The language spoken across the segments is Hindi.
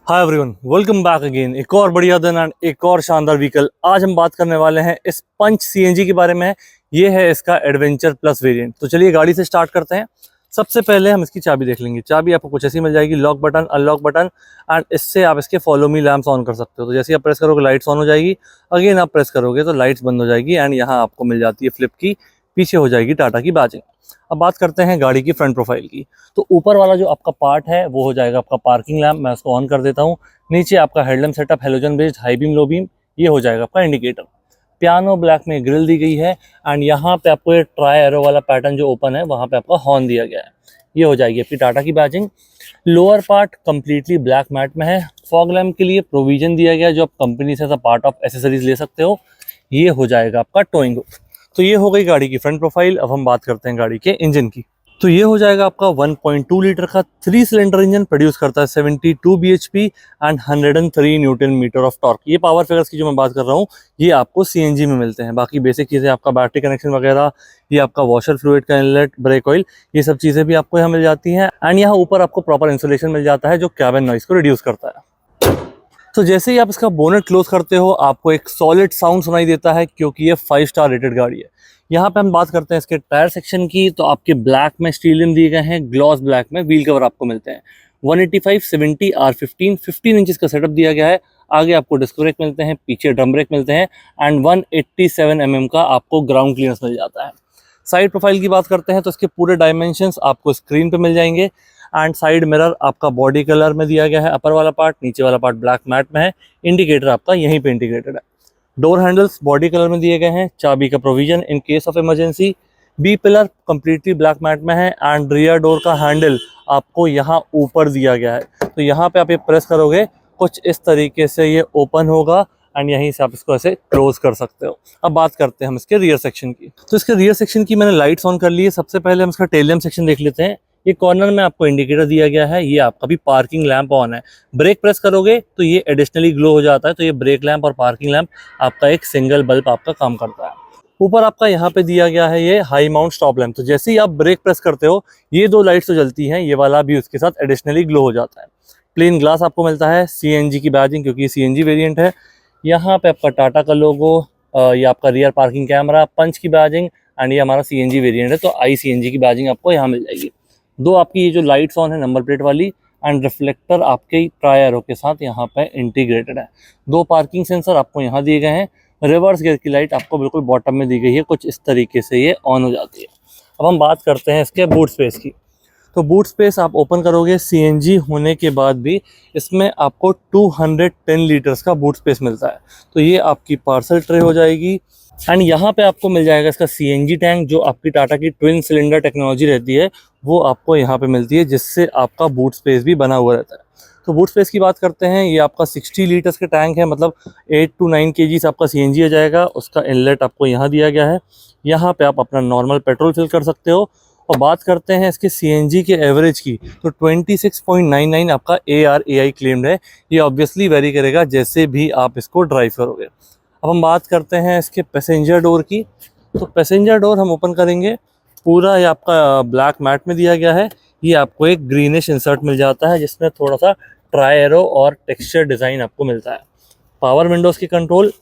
Hi everyone, welcome back again. एक और बढ़िया दिन एंड एक और शानदार व्हीकल। आज हम बात करने वाले हैं इस पंच सीएनजी के बारे में। ये है इसका एडवेंचर प्लस वेरिएंट। तो चलिए गाड़ी से स्टार्ट करते हैं। सबसे पहले हम इसकी चाबी देख लेंगे। चाबी आपको कुछ ऐसी मिल जाएगी, lock button, unlock button, and इससे आप इसके फॉलो मी लैंप्स ऑन कर सकते हो। तो जैसे आप प्रेस करोगे लाइट्स ऑन हो जाएगी, अगेन आप प्रेस करोगे तो लाइट्स बंद हो जाएगी। एंड यहाँ आपको मिल जाती है फ्लिप की, पीछे हो जाएगी टाटा की बैजिंग। अब बात करते हैं गाड़ी की फ्रंट प्रोफाइल की। तो ऊपर वाला जो आपका पार्ट है वो हो जाएगा आपका पार्किंग लैम्प। मैं उसको ऑन कर देता हूँ। नीचे आपका headlamp setup halogen based high beam low beam, ये हो जाएगा आपका इंडिकेटर। पियानो ब्लैक में ग्रिल दी गई है एंड यहाँ पे आपको ये ट्राई एरो वाला पैटर्न जो ओपन है वहाँ पे आपका हॉर्न दिया गया है। ये हो जाएगी आपकी टाटा की badging. Lower part completely black matte में है। फॉग लैम्प के लिए प्रोविजन दिया गया है जो आप कंपनी से पार्ट ऑफ एसेसरीज ले सकते हो। ये हो जाएगा आपका टोइंग। तो ये हो गई गाड़ी की फ्रंट प्रोफाइल। अब हम बात करते हैं गाड़ी के इंजन की। तो ये हो जाएगा आपका 1.2 लीटर का 3 सिलेंडर इंजन। प्रोड्यूस करता है 72 bhp and 103 newton metre of torque. ये पावर फिगर्स की जो मैं बात कर रहा हूँ ये आपको सीएनजी में मिलते हैं। बाकी बेसिक चीज़ें आपका बैटरी कनेक्शन वगैरह, ये आपका वॉशर फ्लूइड का इनलेट, ब्रेक ऑयल, ये सब चीज़ें भी आपको यहाँ मिल जाती हैं। एंड यहाँ ऊपर आपको प्रॉपर इंसुलेशन मिल जाता है जो कैबिन नॉइस को रिड्यूस करता है। तो जैसे ही आप इसका बोनेट क्लोज करते हो आपको एक सॉलिड साउंड सुनाई देता है क्योंकि ये 5 स्टार रेटेड गाड़ी है। यहाँ पे हम बात करते हैं इसके टायर सेक्शन की। तो आपके ब्लैक में स्टील रिम दिए गए हैं, ग्लॉस ब्लैक में व्हील कवर आपको मिलते हैं। 185 70 R15 15 इंचेस का सेटअप दिया गया है। आगे आपको डिस्क ब्रेक मिलते हैं, पीछे ड्रम ब्रेक मिलते हैं एंड 187 mm का आपको ग्राउंड क्लियरेंस मिल जाता है। साइड प्रोफाइल की बात करते हैं तो इसके पूरे डायमेंशंस आपको स्क्रीन पे मिल जाएंगे। एंड साइड मिरर आपका बॉडी कलर में दिया गया है। अपर वाला पार्ट, नीचे वाला पार्ट ब्लैक मैट में है। इंडिकेटर आपका यहीं पे इंटीग्रेटेड है। डोर हैंडल्स बॉडी कलर में दिए गए हैं। चाबी का provision in case of emergency. B pillar completely black matte में है एंड रियर डोर का हैंडल आपको यहाँ ऊपर दिया गया है। तो यहाँ पे आप ये प्रेस करोगे कुछ इस तरीके से ये ओपन होगा एंड यहीं से आप इसको ऐसे क्लोज कर सकते हो। अब बात करते हैं हम इसके रियर सेक्शन की। तो इसके रियर सेक्शन की मैंने लाइट्स ऑन कर ली है। सबसे पहले हम इसका टेल लैम्प सेक्शन देख लेते हैं। ये कॉर्नर में आपको इंडिकेटर दिया गया है। ये आपका भी पार्किंग लैंप ऑन है। ब्रेक प्रेस करोगे तो ये एडिशनली ग्लो हो जाता है। तो ये ब्रेक लैंप और पार्किंग लैंप आपका एक सिंगल बल्ब आपका काम करता है। ऊपर आपका यहाँ पे दिया गया है ये हाई माउंट स्टॉप लैंप। तो जैसे ही आप ब्रेक प्रेस करते हो ये दो लाइट्स तो जलती हैं, ये वाला भी उसके साथ एडिशनली ग्लो हो जाता है। प्लेन ग्लास आपको मिलता है, सीएनजी की बैजिंग क्योंकि सीएनजी वेरिएंट है। यहाँ पे आपका टाटा का लोगो, ये आपका रियर पार्किंग कैमरा, पंच की बैजिंग एंड ये हमारा सीएनजी वेरिएंट है तो आई सीएनजी की बैजिंग आपको यहाँ मिल जाएगी। दो आपकी ये जो लाइट्स ऑन है नंबर प्लेट वाली एंड रिफ्लेक्टर आपके ट्राई एरो के साथ यहाँ पे इंटीग्रेटेड है। दो पार्किंग सेंसर आपको यहाँ दिए गए हैं। रिवर्स गियर की लाइट आपको बिल्कुल बॉटम में दी गई है। कुछ इस तरीके से ये ऑन हो जाती है। अब हम बात करते हैं इसके बूट स्पेस की। तो बूट स्पेस आप ओपन करोगे, सीएनजी होने के बाद भी इसमें आपको 210 लीटर्स का बूट स्पेस मिलता है। तो ये आपकी पार्सल ट्रे हो जाएगी एंड यहाँ पे आपको मिल जाएगा इसका सीएनजी टैंक जो आपकी टाटा की ट्विन सिलेंडर टेक्नोलॉजी रहती है वो आपको यहाँ पे मिलती है जिससे आपका बूट स्पेस भी बना हुआ रहता है। तो बूट स्पेस की बात करते हैं, ये आपका 60 लीटर्स के टैंक है, मतलब 8 to 9 kg आपका सीएनजी आ जाएगा। उसका इनलेट आपको यहाँ दिया गया है। यहाँ पे आप अपना नॉर्मल पेट्रोल फिल कर सकते हो। और बात करते हैं इसके सीएनजी के एवरेज की तो 26.99 आपका ARAI क्लेम्ड है। ये ऑब्वियसली वेरी करेगा जैसे भी आप इसको ड्राइव करोगे। अब हम बात करते हैं इसके पैसेंजर डोर की। तो पैसेंजर डोर हम ओपन करेंगे, पूरा ये आपका ब्लैक मैट में दिया गया है। ये आपको एक ग्रीनिश इंसर्ट मिल जाता है जिसमें थोड़ा सा ट्राई एरो और टेक्सचर डिज़ाइन आपको मिलता है। पावर विंडोज़ की कंट्रोल,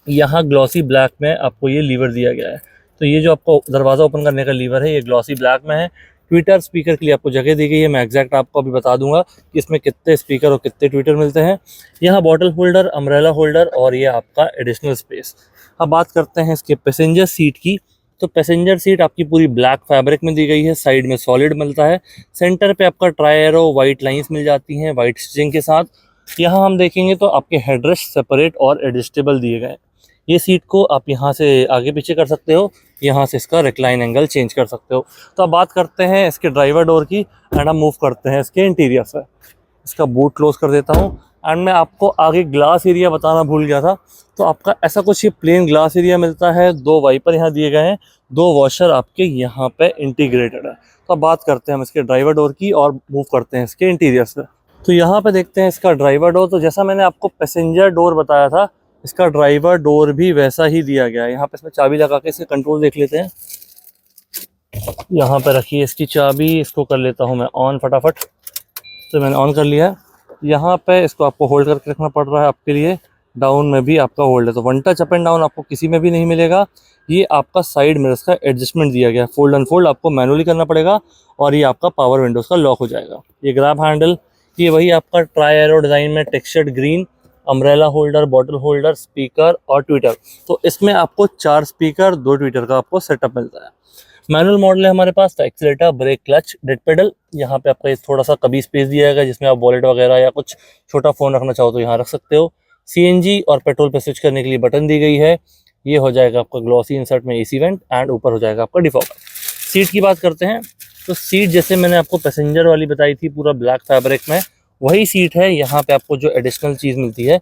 यहाँ ग्लॉसी ब्लैक में आपको ये लीवर दिया गया है। तो ये जो आपको दरवाज़ा ओपन करने का लीवर है ये ग्लॉसी ब्लैक में है। ट्विटर स्पीकर के लिए आपको जगह दी गई है। मैं एग्जैक्ट आपको अभी बता दूंगा कि इसमें कितने स्पीकर और कितने ट्विटर मिलते हैं। यहाँ बॉटल होल्डर, अम्ब्रेला होल्डर और ये आपका एडिशनल स्पेस। अब बात करते हैं इसके पैसेंजर सीट की। तो पैसेंजर सीट आपकी पूरी ब्लैक फैब्रिक में दी गई है, साइड में सॉलिड मिलता है। सेंटर पे आपका ट्राई एरो वाइट लाइंस मिल जाती हैं वाइट स्टिचिंग के साथ। यहाँ हम देखेंगे तो आपके हेडरेस्ट सेपरेट और एडजस्टेबल दिए गए हैं। ये सीट को आप यहाँ से आगे पीछे कर सकते हो, यहाँ से इसका रिक्लाइन एंगल चेंज कर सकते हो। तो अब बात करते हैं इसके ड्राइवर डोर की एंड हम मूव करते हैं इसके इंटीरियर से। इसका बूट क्लोज कर देता हूँ एंड मैं आपको आगे ग्लास एरिया बताना भूल गया था। तो आपका ऐसा कुछ ये प्लेन ग्लास एरिया मिलता है। दो वाइपर यहाँ दिए गए हैं, दो वॉशर आपके यहाँ पे इंटीग्रेटेड है। तो अब बात करते हैं हम इसके ड्राइवर डोर की और मूव करते हैं इसके इंटीरियर से। तो यहाँ पे देखते हैं इसका ड्राइवर डोर। तो जैसा मैंने आपको पैसेंजर डोर बताया था इसका ड्राइवर डोर भी वैसा ही दिया गया है। यहाँ पे इसमें चाबी लगा के इसके कंट्रोल देख लेते हैं। यहाँ पे रखिए इसकी चाबी, इसको कर लेता हूँ मैं ऑन फटाफट। तो मैंने ऑन कर लिया है। यहाँ पे इसको आपको होल्ड करके रखना पड़ रहा है आपके लिए। डाउन में भी आपका होल्ड है, तो one touch up and down आपको किसी में भी नहीं मिलेगा। ये आपका साइड मिरर्स का एडजस्टमेंट दिया गया है, फोल्ड अनफोल्ड आपको मैनुअली करना पड़ेगा और ये आपका पावर विंडोज़ का लॉक हो जाएगा। ये ग्रैब हैंडल, ये वही आपका ट्राई एरो डिज़ाइन में textured green, umbrella holder, bottle holder, speaker और ट्विटर। तो इसमें आपको 4 स्पीकर 2 ट्विटर का आपको सेटअप मिलता है। मैनुअल मॉडल है हमारे पास, तो accelerator, brake, clutch, dead pedal. यहाँ पे आपका थोड़ा सा कभी स्पेस दिया गया जिसमें आप वॉलेट वगैरह या कुछ छोटा फ़ोन रखना चाहो तो यहाँ रख सकते हो। सीएनजी और पेट्रोल पे स्विच करने के लिए बटन दी गई है। ये हो जाएगा आपका ग्लॉसी इंसर्ट में एसी वेंट एंड ऊपर हो जाएगा आपका डिफॉगर। सीट की बात करते हैं तो सीट जैसे मैंने आपको पैसेंजर वाली बताई थी पूरा ब्लैक फैब्रिक में, वही सीट है। यहाँ पे आपको जो एडिशनल चीज़ मिलती है,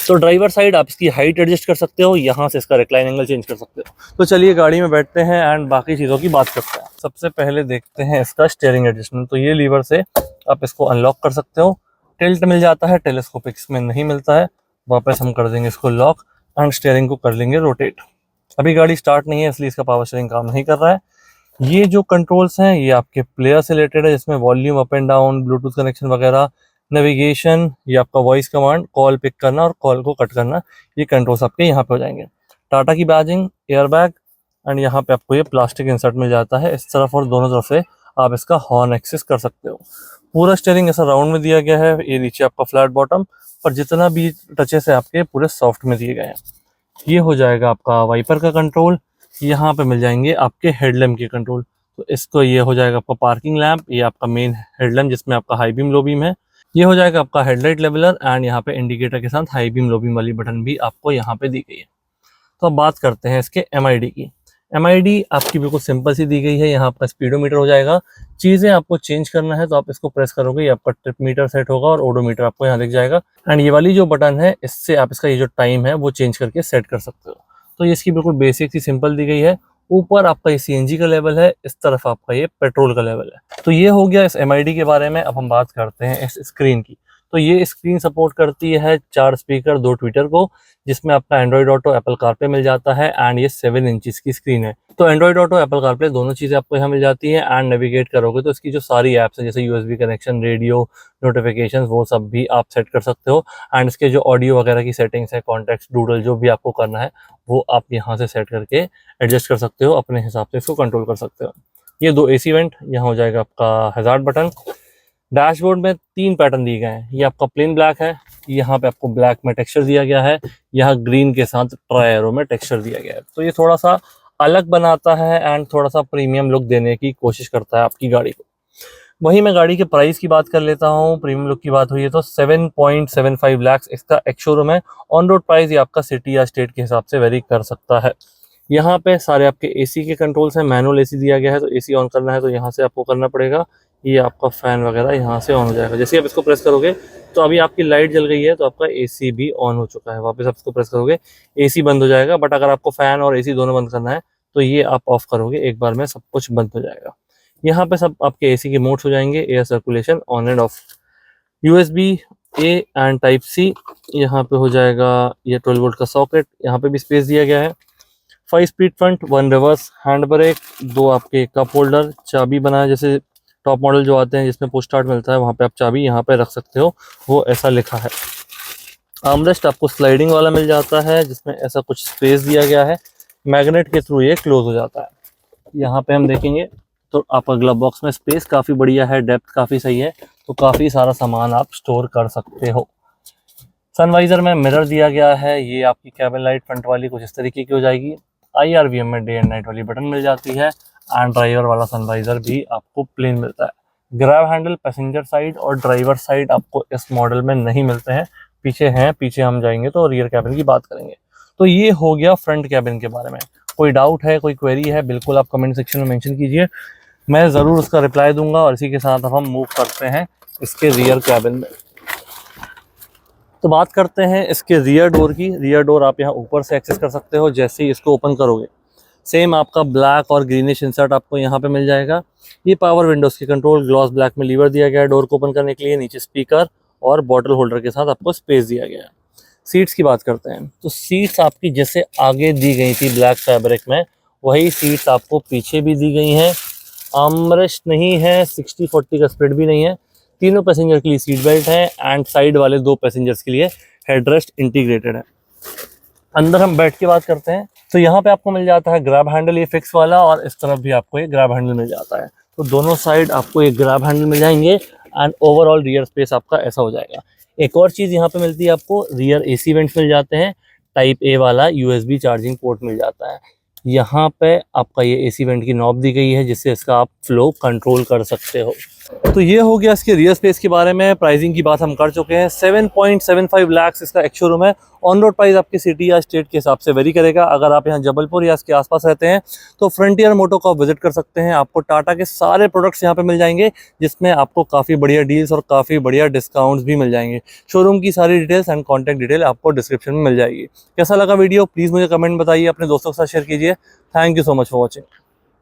तो ड्राइवर साइड आप इसकी हाइट एडजस्ट कर सकते हो, यहाँ से इसका रिक्लाइन एंगल चेंज कर सकते हो। तो चलिए गाड़ी में बैठते हैं एंड बाकी चीज़ों की बात करते हैं। सबसे पहले देखते हैं इसका स्टीयरिंग एडजस्टमेंट। तो ये लीवर से आप इसको अनलॉक कर सकते हो। टिल्ट मिल जाता है, टेलीस्कोपिक इसमें नहीं मिलता है। वापस हम कर देंगे इसको लॉक एंड स्टीयरिंग को कर लेंगे रोटेट। अभी गाड़ी स्टार्ट नहीं है इसलिए इसका पावर स्टीयरिंग काम नहीं कर रहा है। ये जो कंट्रोल्स हैं ये आपके प्लेयर से रिलेटेड है, जिसमें volume up and down, Bluetooth connection वगैरह, नेविगेशन, ये आपका वॉइस कमांड, कॉल पिक करना और कॉल को कट करना, ये कंट्रोल्स आपके यहाँ पे हो जाएंगे। टाटा की बैजिंग, एयरबैग एंड यहाँ पे आपको ये प्लास्टिक इंसर्ट मिल जाता है इस तरफ और दोनों तरफ से आप इसका हॉर्न एक्सेस कर सकते हो। पूरा स्टीयरिंग ऐसा राउंड में दिया गया है। ये नीचे आपका फ्लैट बॉटम, पर जितना भी टचेस है आपके पूरे सॉफ्ट में दिए गए हैं। ये हो जाएगा आपका वाइपर का कंट्रोल। यहाँ पे मिल जाएंगे आपके हेडलैम्प के कंट्रोल। तो इसको ये हो जाएगा आपका पार्किंग लैम्प, ये आपका मेन हेडलैम्प जिसमें आपका हाई बीम लो बीम है। ये हो जाएगा आपका हेडलाइट लेवलर एंड यहाँ पे इंडिकेटर के साथ हाई बीम लो बीम वाली बटन भी आपको यहाँ पे दी गई है। तो अब बात करते हैं इसके एमआईडी की। एमआईडी आपकी बिल्कुल सिंपल सी दी गई है। यहाँ आपका स्पीडोमीटर हो जाएगा। चीज़ें आपको चेंज करना है तो आप इसको प्रेस करोगे, ये आपका ट्रिप मीटर सेट होगा और ओडोमीटर आपको यहाँ दिख जाएगा। एंड ये वाली जो बटन है इससे आप इसका ये जो टाइम है वो चेंज करके सेट कर सकते हो। तो ये इसकी बिल्कुल बेसिक सी सिंपल दी गई है। ऊपर आपका ये सीएनजी का लेवल है, इस तरफ आपका ये पेट्रोल का लेवल है। तो ये हो गया इस एमआईडी के बारे में। अब हम बात करते हैं इस स्क्रीन की। तो ये स्क्रीन सपोर्ट करती है 4 स्पीकर 2 ट्विटर को, जिसमें आपका एंड्रॉइड ऑटो, एप्पल कारप्ले मिल जाता है एंड ये 7 इंचेस की स्क्रीन है। तो एंड्रॉइड ऑटो, एप्पल कारप्ले दोनों चीज़ें आपको यहाँ मिल जाती है एंड नेविगेट करोगे तो इसकी जो सारी ऐप्स हैं जैसे यूएसबी कनेक्शन, रेडियो, नोटिफिकेशन, वो सब भी आप सेट कर सकते हो। एंड इसके जो ऑडियो वगैरह की सेटिंग्स है, कॉन्टेक्स्ट, डूडल, जो भी आपको करना है वो आप यहाँ से सेट करके एडजस्ट कर सकते हो, अपने हिसाब से इसको कंट्रोल कर सकते हो। ये 2 एसी वेंट, यहाँ हो जाएगा आपका हैजार्ड बटन। डैशबोर्ड में 3 पैटर्न दिए गए हैं। ये आपका प्लेन ब्लैक है, यहाँ पे आपको ब्लैक में टेक्सचर दिया गया है, यहाँ ग्रीन के साथ ट्राई एरो में टेक्सचर दिया गया है। तो ये थोड़ा सा अलग बनाता है एंड थोड़ा सा प्रीमियम लुक देने की कोशिश करता है आपकी गाड़ी को। वहीं मैं गाड़ी के प्राइस की बात कर लेता हूँ। प्रीमियम लुक की बात हुई है तो 7.75 लाख इसका एक्स शोरूम है। ऑन रोड प्राइस ये आपका सिटी या स्टेट के हिसाब से वेरी कर सकता है। यहाँ पे सारे आपके एसी के कंट्रोल्स हैं। मैनुअल एसी दिया गया है, तो एसी ऑन करना है तो यहाँ से आपको करना पड़ेगा। ये आपका फैन वगैरह यहाँ से ऑन हो जाएगा। जैसे आप इसको प्रेस करोगे तो अभी आपकी लाइट जल गई है तो आपका एसी भी ऑन हो चुका है। वापस आप इसको प्रेस करोगे एसी बंद हो जाएगा। बट अगर आपको फैन और एसी दोनों बंद करना है तो ये आप ऑफ करोगे, एक बार में सब कुछ बंद हो जाएगा। यहाँ पे सब आपके एसी के मोड्स हो जाएंगे, air circulation on and off. USB A and type C, यहाँ पे हो जाएगा ये 12 वोल्ट का सॉकेट, यहाँ पे भी स्पेस दिया गया है। 5 speed front, 1 reverse, hand brake, 2 आपके कप होल्डर, चाबी बनाए जैसे टॉप मॉडल जो आते हैं जिसमें पुश स्टार्ट मिलता है वहाँ पे आप चाबी यहाँ पे रख सकते हो, वो ऐसा लिखा है। आर्मरेस्ट आपको स्लाइडिंग वाला मिल जाता है जिसमें ऐसा कुछ स्पेस दिया गया है, मैग्नेट के थ्रू ये क्लोज हो जाता है। यहाँ पे हम देखेंगे तो आपका ग्लव बॉक्स में स्पेस काफ़ी बढ़िया है, डेप्थ काफ़ी सही है, तो काफ़ी सारा सामान आप स्टोर कर सकते हो। सनवाइजर में मिरर दिया गया है। ये आपकी कैबिन लाइट फ्रंट वाली कुछ इस तरीके की हो जाएगी। IRVM में डे एंड नाइट वाली बटन मिल जाती है एंड ड्राइवर वाला सनवाइजर भी आपको प्लेन मिलता है। ग्रैब हैंडल पैसेंजर साइड और ड्राइवर साइड आपको इस मॉडल में नहीं मिलते हैं, पीछे हैं। पीछे हम जाएंगे तो रियर कैबिन की बात करेंगे। तो ये हो गया फ्रंट कैबिन के बारे में। कोई डाउट है, कोई क्वेरी है, बिल्कुल आप कमेंट सेक्शन में मेंशन कीजिए, मैं ज़रूर उसका रिप्लाई दूंगा। और इसी के साथ अब हम मूव करते हैं इसके रियर कैबिन में। तो बात करते हैं इसके रियर डोर की। रियर डोर आप यहाँ ऊपर से एक्सेस कर सकते हो। जैसे ही इसको ओपन करोगे सेम आपका ब्लैक और ग्रीनिश इंसर्ट आपको यहाँ पे मिल जाएगा। ये पावर विंडोज़ की कंट्रोल, ग्लॉस ब्लैक में लीवर दिया गया है डोर को ओपन करने के लिए। नीचे स्पीकर और बॉटल होल्डर के साथ आपको स्पेस दिया गया है। सीट्स की बात करते हैं तो सीट्स आपकी जैसे आगे दी गई थी ब्लैक फैब्रिक में, वही सीट्स आपको पीछे भी दी गई हैं। आर्मरेस्ट नहीं है, 60-40 का स्प्लिट भी नहीं है। तीनों पैसेंजर के लिए सीट बेल्ट है एंड साइड वाले 2 पैसेंजर्स के लिए हेडरेस्ट इंटीग्रेटेड है। अंदर हम बैठ के बात करते हैं तो यहाँ पे आपको मिल जाता है ग्रैब हैंडल, ये फिक्स वाला, और इस तरफ भी आपको ये ग्रैब हैंडल मिल जाता है। तो दोनों साइड आपको ये ग्रैब हैंडल मिल जाएंगे एंड ओवरऑल रियर स्पेस आपका ऐसा हो जाएगा। एक और चीज़ यहाँ पे मिलती है आपको, रियर AC वेंट्स मिल जाते हैं, टाइप A वाला USB चार्जिंग पोर्ट मिल जाता है। यहाँ पे आपका ये AC वेंट की नॉब दी गई है जिससे इसका आप फ्लो कंट्रोल कर सकते हो। तो ये हो गया इसके रियर स्पेस के बारे में। प्राइसिंग की बात हम कर चुके हैं। 7.75 लाख इसका एक शोरूम है। ऑन रोड प्राइस आपकी सिटी या स्टेट के हिसाब से वेरी करेगा। अगर आप यहाँ जबलपुर या इसके आसपास रहते हैं तो फ्रंटियर मोटो को आप विजिट कर सकते हैं। आपको टाटा के सारे प्रोडक्ट्स यहाँ पे मिल जाएंगे जिसमें आपको काफ़ी बढ़िया डील्स और काफ़ी बढ़िया डिस्काउंट्स भी मिल जाएंगे। शोरूम की सारी डिटेल्स एंड कॉन्टैक्ट डिटेल आपको डिस्क्रिप्शन में मिल जाएगी। कैसा लगा वीडियो प्लीज़ मुझे कमेंट बताइए, अपने दोस्तों के साथ शेयर कीजिए। Thank you so much for watching.